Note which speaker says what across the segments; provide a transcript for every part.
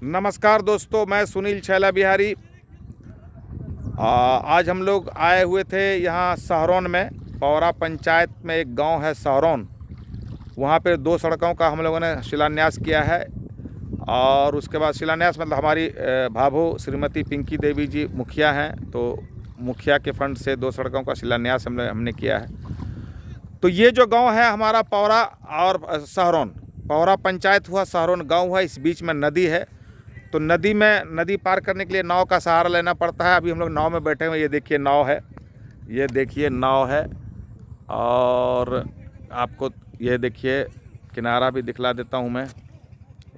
Speaker 1: नमस्कार दोस्तों, मैं सुनील छैला बिहारी। आज हम लोग आए हुए थे यहाँ सहरौन में। पौरा पंचायत में एक गांव है सहरौन, वहाँ पे 2 सड़कों का हम लोगों ने शिलान्यास किया है। और उसके बाद शिलान्यास मतलब हमारी भाभो श्रीमती पिंकी देवी जी मुखिया हैं, तो मुखिया के फंड से 2 सड़कों का शिलान्यास हमने किया है। तो ये जो गांव है हमारा पौरा और सहरौन, पौरा पंचायत हुआ, सहरौन गांव है। इस बीच में नदी है, तो नदी पार करने के लिए नाव का सहारा लेना पड़ता है। अभी हम लोग नाव में बैठे हुए, ये देखिए नाव है, ये देखिए नाव है। और आपको ये देखिए किनारा भी दिखला देता हूँ मैं।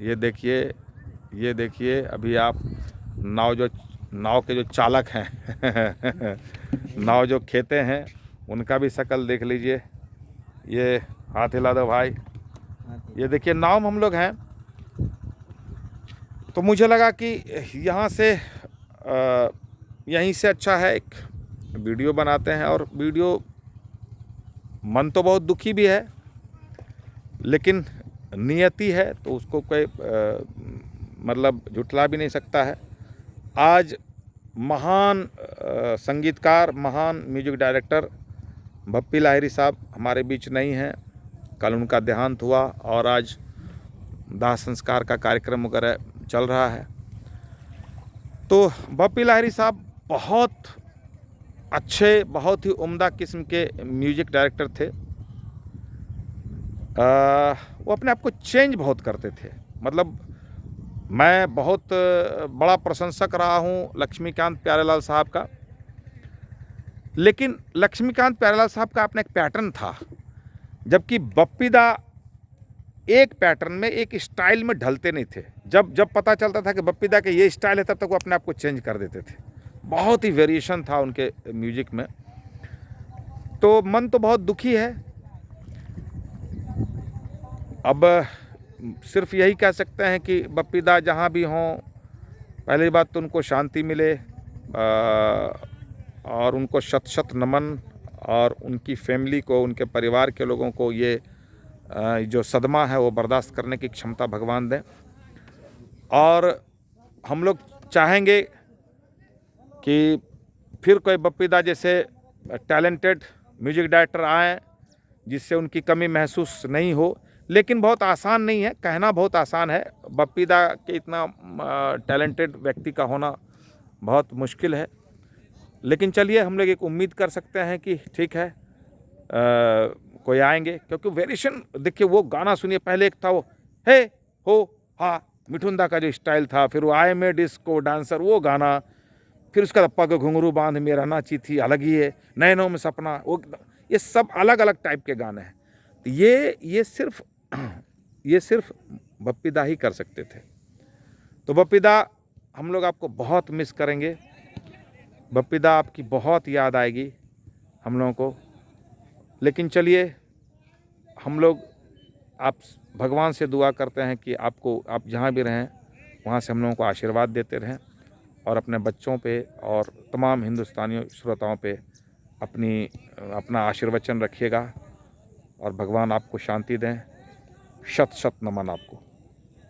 Speaker 1: ये देखिए अभी आप नाव के जो चालक हैं नाव जो खेते हैं उनका भी शक्ल देख लीजिए। ये हाथ हिला दो भाई। ये देखिए नाव में हम लोग हैं। तो मुझे लगा कि यहाँ से यहीं से अच्छा है एक वीडियो बनाते हैं। और वीडियो मन तो बहुत दुखी भी है, लेकिन नियति है तो उसको कोई मतलब झुठला भी नहीं सकता है। आज महान संगीतकार, महान म्यूजिक डायरेक्टर बप्पी लाहिरी साहब हमारे बीच नहीं हैं। कल उनका देहांत हुआ और आज दाह संस्कार का कार्यक्रम वगैरह चल रहा है। तो बप्पी लाहिरी साहब बहुत अच्छे, बहुत ही उम्दा किस्म के म्यूजिक डायरेक्टर थे। वो अपने आप को चेंज बहुत करते थे। मतलब मैं बहुत बड़ा प्रशंसक रहा हूँ लक्ष्मीकांत प्यारेलाल साहब का, लेकिन लक्ष्मीकांत प्यारेलाल साहब का अपना एक पैटर्न था, जबकि बप्पी दा एक पैटर्न में, एक स्टाइल में ढलते नहीं थे। जब पता चलता था कि बप्पी दा के ये स्टाइल है, तब तक वो अपने आप को चेंज कर देते थे। बहुत ही वेरिएशन था उनके म्यूजिक में। तो मन तो बहुत दुखी है। अब सिर्फ यही कह सकते हैं कि बप्पी दा जहाँ भी हों, पहली बात तो उनको शांति मिले और उनको शत शत नमन। और उनकी फैमिली को, उनके परिवार के लोगों को ये जो सदमा है वो बर्दाश्त करने की क्षमता भगवान दें। और हम लोग चाहेंगे कि फिर कोई बप्पी दा जैसे टैलेंटेड म्यूजिक डायरेक्टर आएँ जिससे उनकी कमी महसूस नहीं हो। लेकिन बहुत आसान नहीं है, कहना बहुत आसान है। बप्पी दा के इतना टैलेंटेड व्यक्ति का होना बहुत मुश्किल है। लेकिन चलिए, हम लोग एक उम्मीद कर सकते हैं कि ठीक है, कोई आएंगे। क्योंकि वेरिएशन देखिए, वो गाना सुनिए, पहले एक था वो हे हो हा मिठुंदा का जो स्टाइल था, फिर वो आए में डिस्को डांसर वो गाना, फिर उसका पग घुंघरू बांध मेरा नाची थी अलग ही है, नैनों में सपना, वो ये सब अलग अलग टाइप के गाने हैं। तो ये सिर्फ बप्पी दा ही कर सकते थे। तो बप्पी दा, हम लोग आपको बहुत मिस करेंगे। बप्पी दा, आपकी बहुत याद आएगी हम लोगों को। लेकिन चलिए, हम लोग आप भगवान से दुआ करते हैं कि आप जहाँ भी रहें वहाँ से हम लोगों को आशीर्वाद देते रहें, और अपने बच्चों पे और तमाम हिंदुस्तानियों श्रोताओं पे अपना आशीर्वचन रखिएगा। और भगवान आपको शांति दें। शत शत नमन आपको।